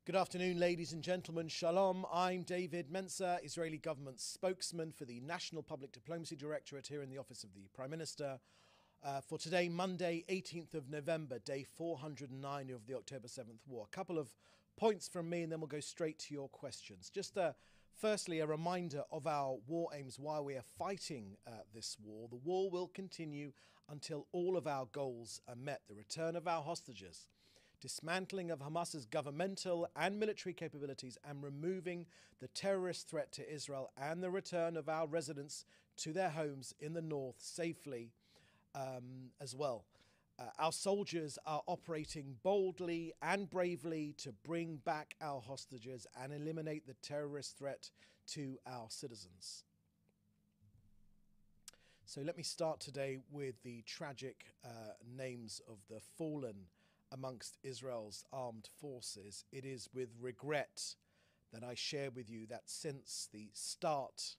Good afternoon, ladies and gentlemen. Shalom. I'm David Mencer, Israeli government spokesman for the National Public Diplomacy Directorate here in the Office of the Prime Minister. For today, Monday, 18th of November, day 409 of the October 7th war. A couple of points from me and then we'll go straight to your questions. Just firstly, a reminder of our war aims, why we are fighting this war. The war will continue until all of our goals are met. The return of our hostages, dismantling of Hamas's governmental and military capabilities, and removing the terrorist threat to Israel, and the return of our residents to their homes in the north safely as well. Our soldiers are operating boldly and bravely to bring back our hostages and eliminate the terrorist threat to our citizens. So let me start today with the tragic names of the fallen amongst Israel's armed forces. It is with regret that I share with you that since the start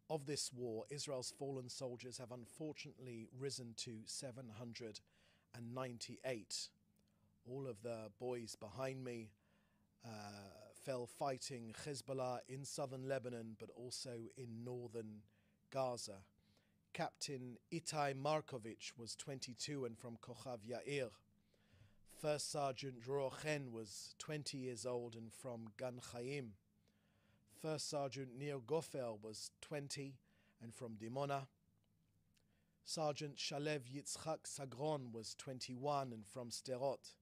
of this war, Israel's fallen soldiers have unfortunately risen to 798. All of the boys behind me fell fighting Hezbollah in southern Lebanon, but also in northern Gaza. Captain Itai Markovich was 22 and from Kochav Yair. First Sergeant Rochen was 20 years old and from Gan Chaim. First Sergeant Nir Gofel was 20 and from Dimona. Sergeant Shalev Yitzchak Sagron was 21 and from Sderot.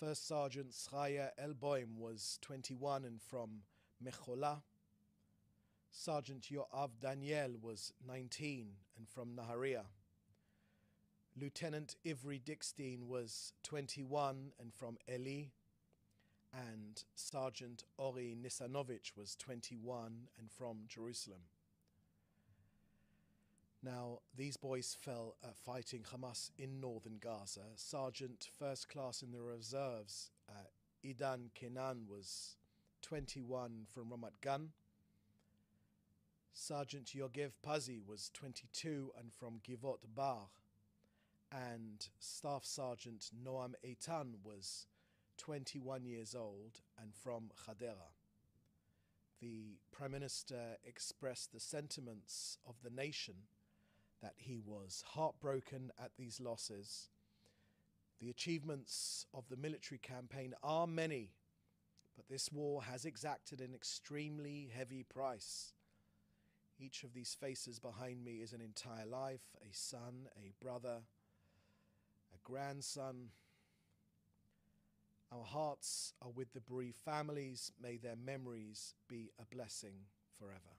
First Sergeant Sraya Elboim was 21 and from Mechola. Sergeant Yoav Daniel was 19 and from Nahariya. Lieutenant Ivry Dickstein was 21 and from Eli, and Sergeant Ori Nisanovich was 21 and from Jerusalem. Now, these boys fell fighting Hamas in northern Gaza. Sergeant First Class in the Reserves, Idan Kenan, was 21 from Ramat Gan. Sergeant Yogev Pazi was 22 and from Givot Bar. And Staff Sergeant Noam Eitan was 21 years old and from Hadera. The Prime Minister expressed the sentiments of the nation that he was heartbroken at these losses. The achievements of the military campaign are many, but this war has exacted an extremely heavy price. Each of these faces behind me is an entire life, a son, a brother, a grandson. Our hearts are with the bereaved families. May their memories be a blessing forever.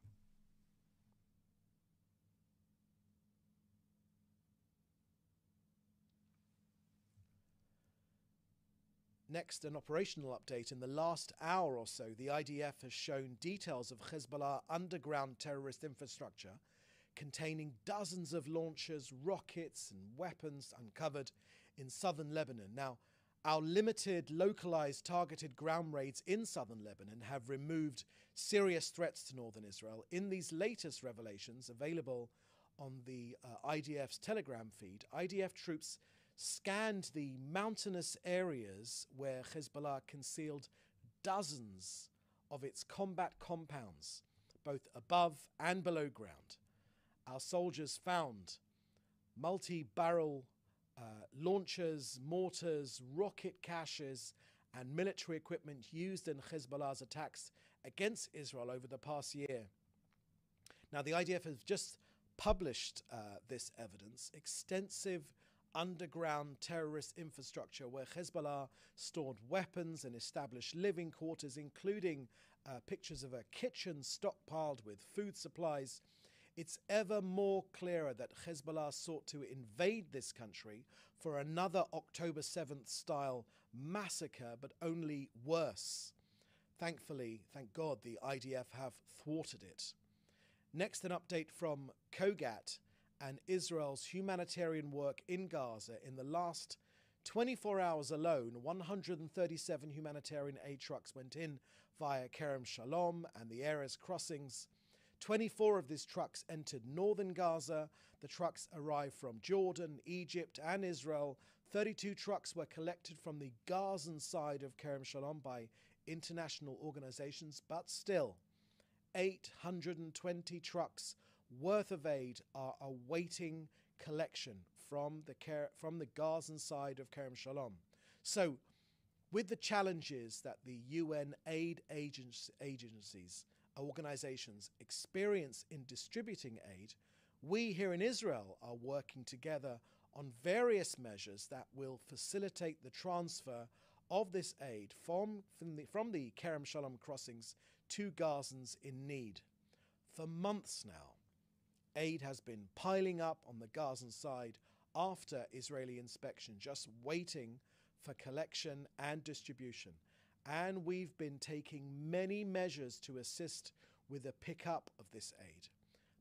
Next, an operational update. In the last hour or so, the IDF has shown details of Hezbollah underground terrorist infrastructure containing dozens of launchers, rockets and weapons uncovered in southern Lebanon. Now, our limited, localized, targeted ground raids in southern Lebanon have removed serious threats to northern Israel. In these latest revelations, available on the IDF's Telegram feed, IDF troops scanned the mountainous areas where Hezbollah concealed dozens of its combat compounds, both above and below ground. Our soldiers found multi-barrel launchers, mortars, rocket caches, and military equipment used in Hezbollah's attacks against Israel over the past year. Now, the IDF has just published this evidence, extensive underground terrorist infrastructure where Hezbollah stored weapons and established living quarters, including pictures of a kitchen stockpiled with food supplies. It's ever more clearer that Hezbollah sought to invade this country for another October 7th style massacre, but only worse. Thankfully, thank God, the IDF have thwarted it. Next, an update from Kogat and Israel's humanitarian work in Gaza. In the last 24 hours alone, 137 humanitarian aid trucks went in via Kerem Shalom and the Erez crossings. 24 of these trucks entered northern Gaza. The trucks arrived from Jordan, Egypt, and Israel. 32 trucks were collected from the Gazan side of Kerem Shalom by international organizations, but still 820 trucks worth of aid are awaiting collection from the Gazan side of Kerem Shalom. So, with the challenges that the UN aid agencies, organizations experience in distributing aid, we here in Israel are working together on various measures that will facilitate the transfer of this aid from the Kerem Shalom crossings to Gazans in need. For months now, aid has been piling up on the Gazan side after Israeli inspection, just waiting for collection and distribution. And we've been taking many measures to assist with the pickup of this aid.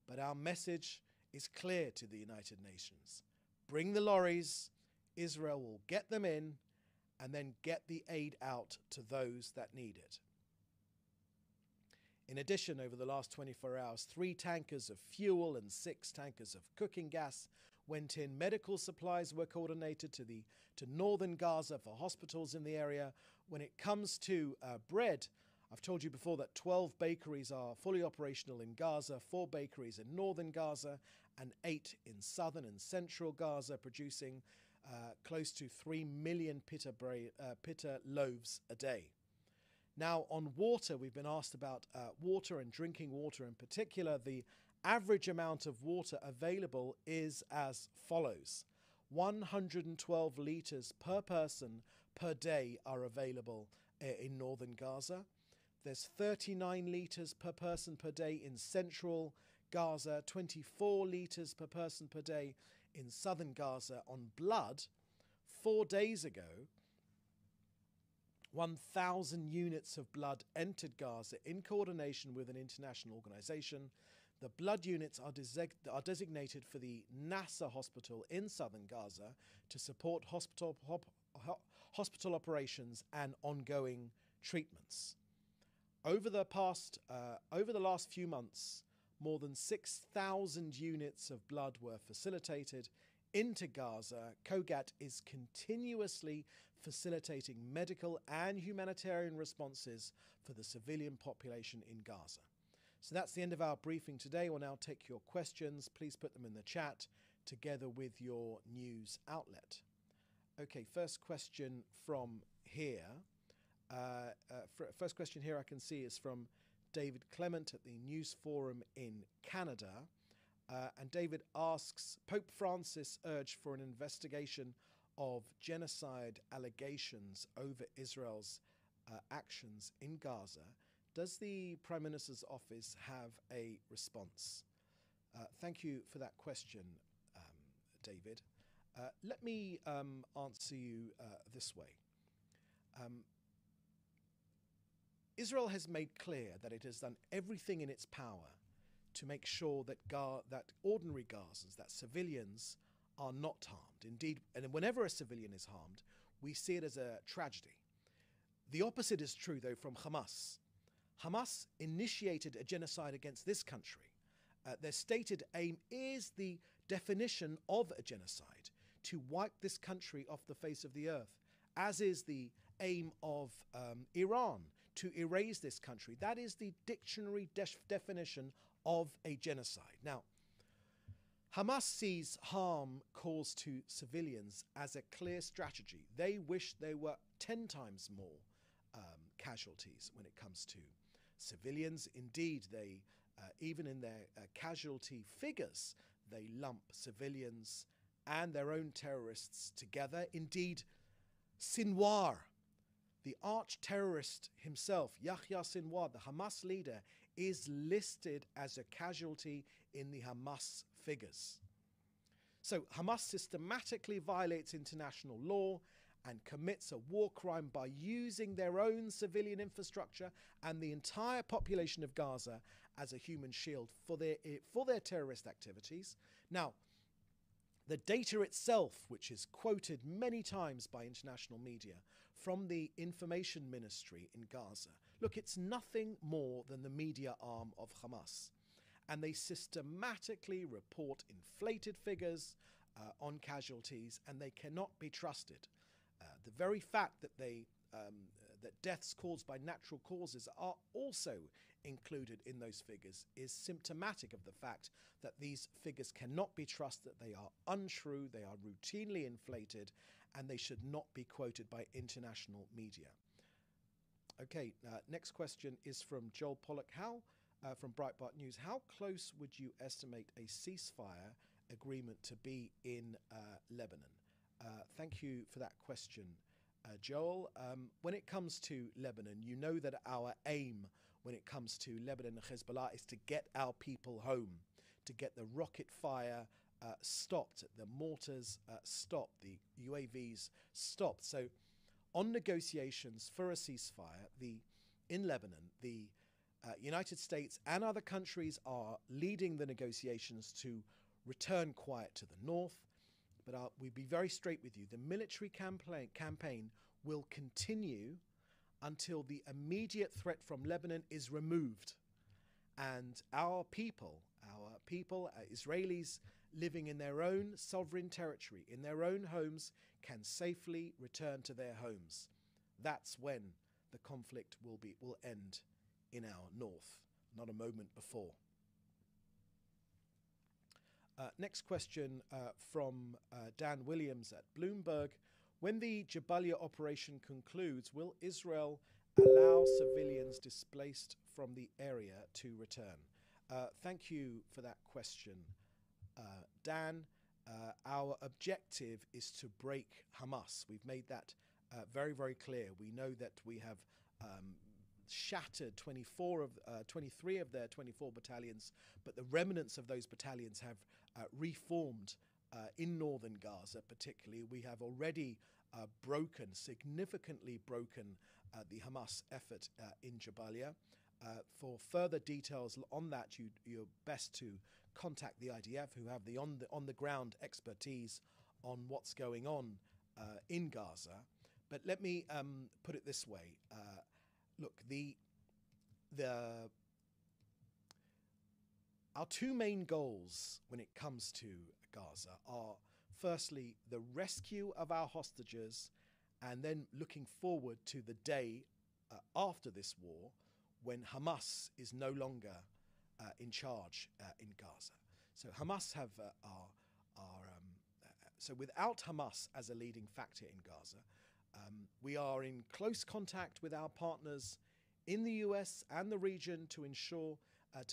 But our message is clear to the United Nations. Bring the lorries, Israel will get them in, and then get the aid out to those that need it. In addition, over the last 24 hours, 3 tankers of fuel and 6 tankers of cooking gas went in. Medical supplies were coordinated to northern Gaza for hospitals in the area. When it comes to bread, I've told you before that 12 bakeries are fully operational in Gaza, 4 bakeries in northern Gaza, and 8 in southern and central Gaza, producing close to 3 million pita loaves a day. Now, on water, we've been asked about water and drinking water in particular. The average amount of water available is as follows. 112 litres per person per day are available in northern Gaza. There's 39 litres per person per day in central Gaza, 24 litres per person per day in southern Gaza. On blood, 4 days ago, 1,000 units of blood entered Gaza in coordination with an international organisation. The blood units are designated for the Nasser hospital in southern Gaza to support hospital operations and ongoing treatments. Over the last few months, more than 6,000 units of blood were facilitated into Gaza. COGAT is continuously facilitating medical and humanitarian responses for the civilian population in Gaza. So that's the end of our briefing today. We'll now take your questions. Please put them in the chat together with your news outlet. Okay, first question from here. First question here I can see is from David Clement at the News Forum in Canada. And David asks, Pope Francis urged for an investigation of genocide allegations over Israel's actions in Gaza. Does the Prime Minister's office have a response? Thank you for that question, David. Let me answer you this way. Israel has made clear that it has done everything in its power to make sure that ordinary Gazans, that civilians, are not harmed. Indeed, and whenever a civilian is harmed, we see it as a tragedy. The opposite is true, though, from Hamas. Hamas initiated a genocide against this country. Their stated aim is the definition of a genocide, to wipe this country off the face of the earth, as is the aim of Iran, to erase this country. That is the dictionary definition of a genocide. Now, Hamas sees harm caused to civilians as a clear strategy. They wish there were 10 times more casualties when it comes to civilians. Indeed, they, even in their casualty figures, they lump civilians and their own terrorists together. Indeed, Sinwar, the arch-terrorist himself, Yahya Sinwar, the Hamas leader, is listed as a casualty in the Hamas figures. So Hamas systematically violates international law and commits a war crime by using their own civilian infrastructure and the entire population of Gaza as a human shield for their terrorist activities. Now, the data itself, which is quoted many times by international media from the information ministry in Gaza, look, it's nothing more than the media arm of Hamas. And they systematically report inflated figures, on casualties, and they cannot be trusted. The very fact that that deaths caused by natural causes are also included in those figures is symptomatic of the fact that these figures cannot be trusted, they are untrue, they are routinely inflated, and they should not be quoted by international media. Okay, next question is from Joel Pollock. From Breitbart News, how close would you estimate a ceasefire agreement to be in Lebanon? Thank you for that question, Joel. When it comes to Lebanon, you know that our aim when it comes to Lebanon and Hezbollah is to get our people home, to get the rocket fire stopped, the mortars stopped, the UAVs stopped. So on negotiations for a ceasefire, in Lebanon, the United States and other countries are leading the negotiations to return quiet to the north. But we'll be very straight with you. The military campaign will continue until the immediate threat from Lebanon is removed. And our people, Israelis living in their own sovereign territory, in their own homes, can safely return to their homes. That's when the conflict will end in our north, not a moment before. Next question from Dan Williams at Bloomberg. When the Jabalia operation concludes, will Israel allow civilians displaced from the area to return? Thank you for that question, Dan. Our objective is to break Hamas. We've made that very, very clear. We know that we have shattered 23 of their 24 battalions, but the remnants of those battalions have reformed in northern Gaza particularly. We have already significantly broken the Hamas effort in Jabalia. For further details on that, you're best to contact the IDF, who have the on the ground expertise on what's going on in Gaza. But let me put it this way. Look, our two main goals when it comes to Gaza are, firstly, the rescue of our hostages, and then looking forward to the day after this war when Hamas is no longer in charge in Gaza. So Hamas so without Hamas as a leading factor in Gaza, we are in close contact with our partners in the US and the region to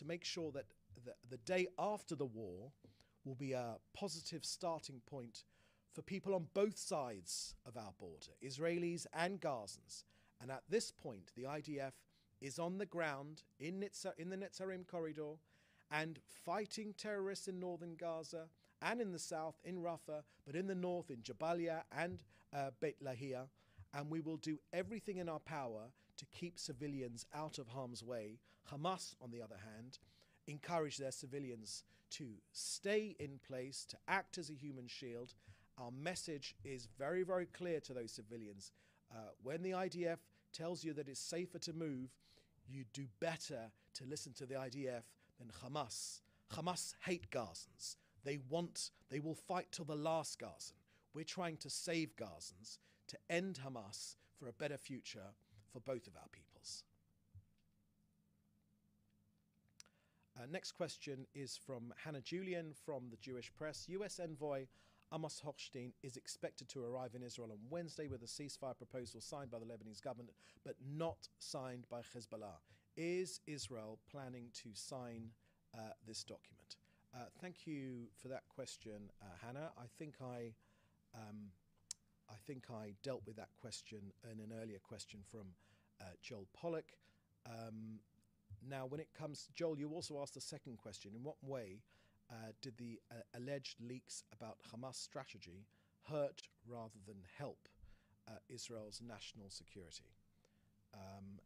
make sure that the day after the war will be a positive starting point for people on both sides of our border, Israelis and Gazans. And at this point, the IDF is on the ground in the Netzarim corridor and fighting terrorists in northern Gaza and in the south in Rafah, but in the north in Jabalia and Beit Lahia. And we will do everything in our power to keep civilians out of harm's way. Hamas, on the other hand, encourage their civilians to stay in place, to act as a human shield. Our message is very, very clear to those civilians. When the IDF tells you that it's safer to move, you do better to listen to the IDF than Hamas. Hamas hate Gazans. They will fight till the last Gazan. We're trying to save Gazans, to end Hamas for a better future for both of our peoples. Next question is from Hannah Julian from the Jewish Press. US envoy Amos Hochstein is expected to arrive in Israel on Wednesday with a ceasefire proposal signed by the Lebanese government, but not signed by Hezbollah. Is Israel planning to sign this document? Thank you for that question, Hannah. I think I dealt with that question in an earlier question from Joel Pollock. Now, when it comes, Joel, you also asked the second question. In what way did the alleged leaks about Hamas strategy hurt rather than help Israel's national security? And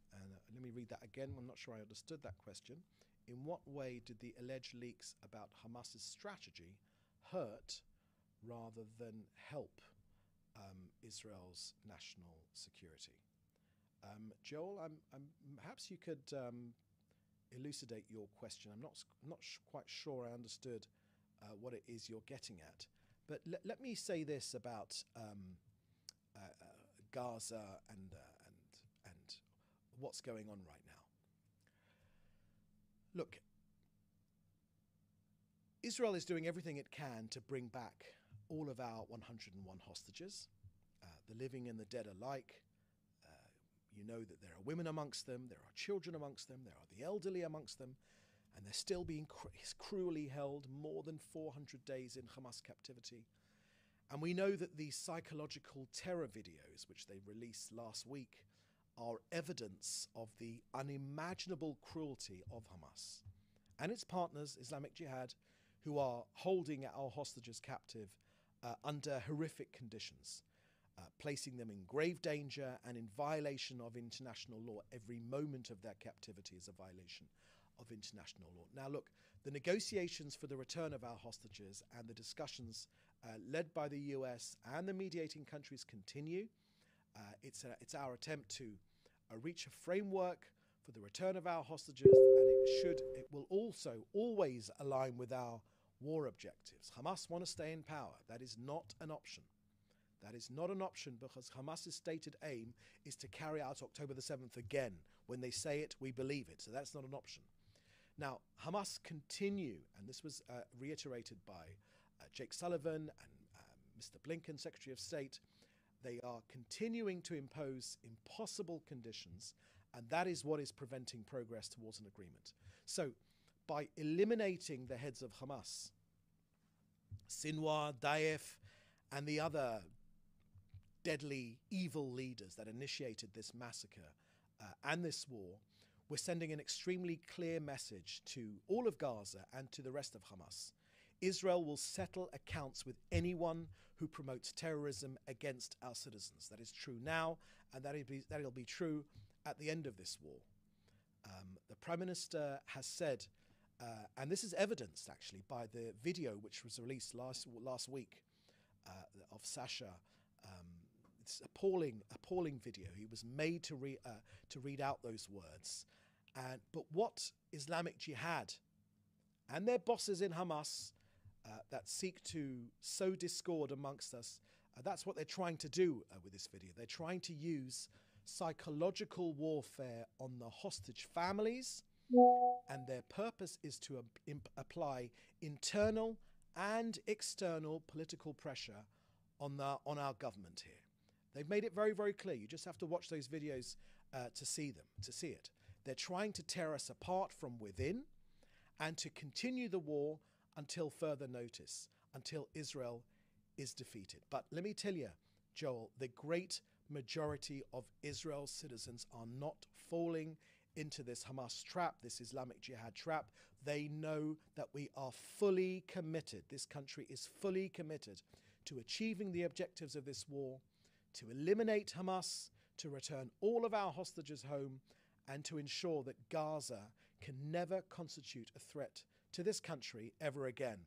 let me read that again. I'm not sure I understood that question. In what way did the alleged leaks about Hamas's strategy hurt rather than help Israel's national security? Joel, perhaps you could elucidate your question. I'm not quite sure I understood what it is you're getting at. But let me say this about Gaza and what's going on right now. Look, Israel is doing everything it can to bring back all of our 101 hostages, the living and the dead alike. You know that there are women amongst them, there are children amongst them, there are the elderly amongst them, and they're still being cruelly held more than 400 days in Hamas captivity. And we know that the psychological terror videos, which they released last week, are evidence of the unimaginable cruelty of Hamas and its partners, Islamic Jihad, who are holding our hostages captive under horrific conditions, placing them in grave danger and in violation of international law. Every moment of their captivity is a violation of international law. Now look, the negotiations for the return of our hostages and the discussions led by the US and the mediating countries continue. It's our attempt to reach a framework for the return of our hostages, and it will also always align with our war objectives. Hamas want to stay in power. That is not an option. That is not an option, because Hamas's stated aim is to carry out October the 7th again. When they say it, we believe it. So that's not an option. Now, Hamas continue, and this was reiterated by Jake Sullivan and Mr. Blinken, Secretary of State. They are continuing to impose impossible conditions, and that is what is preventing progress towards an agreement. So, by eliminating the heads of Hamas, Sinwar, Daesh, and the other deadly, evil leaders that initiated this massacre and this war, we're sending an extremely clear message to all of Gaza and to the rest of Hamas. Israel will settle accounts with anyone who promotes terrorism against our citizens. That is true now, and that'll be true at the end of this war. The Prime Minister has said, and this is evidenced actually by the video which was released last week of Sasha. It's appalling video. He was made to read out those words. But what Islamic Jihad and their bosses in Hamas that seek to sow discord amongst us, that's what they're trying to do with this video. They're trying to use psychological warfare on the hostage families, and their purpose is to apply internal and external political pressure on our government here. They've made it very, very clear. You just have to watch those videos to see it. They're trying to tear us apart from within and to continue the war until further notice, until Israel is defeated. But let me tell you, Joel, the great majority of Israel's citizens are not falling into this Hamas trap, this Islamic Jihad trap. They know that we are fully committed. This country is fully committed to achieving the objectives of this war, to eliminate Hamas, to return all of our hostages home, and to ensure that Gaza can never constitute a threat to this country ever again,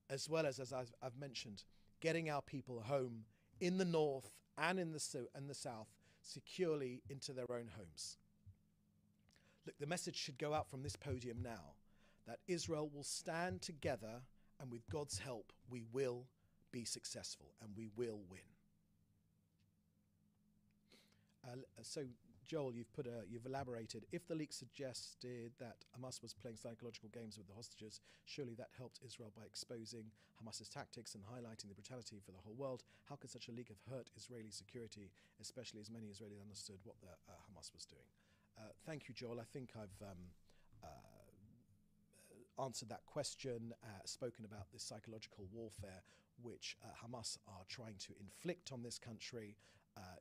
as well as I've mentioned, getting our people home in the north and in the south securely into their own homes. Look, the message should go out from this podium now that Israel will stand together, and with God's help, we will be successful and we will win. So, Joel, you've elaborated. If the leak suggested that Hamas was playing psychological games with the hostages, surely that helped Israel by exposing Hamas's tactics and highlighting the brutality for the whole world. How could such a leak have hurt Israeli security, especially as many Israelis understood what the Hamas was doing? Thank you, Joel. I think I've answered that question, spoken about this psychological warfare which Hamas are trying to inflict on this country,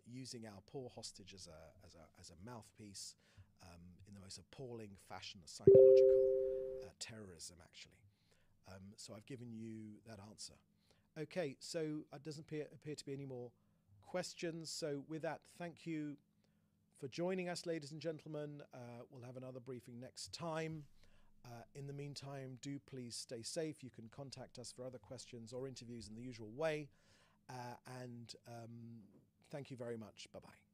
using our poor hostage as a mouthpiece in the most appalling fashion, a psychological terrorism, actually. So I've given you that answer. Okay, so it doesn't appear to be any more questions. So with that, thank you for joining us, ladies and gentlemen. We'll have another briefing next time. In the meantime, do please stay safe. You can contact us for other questions or interviews in the usual way. And thank you very much. Bye-bye.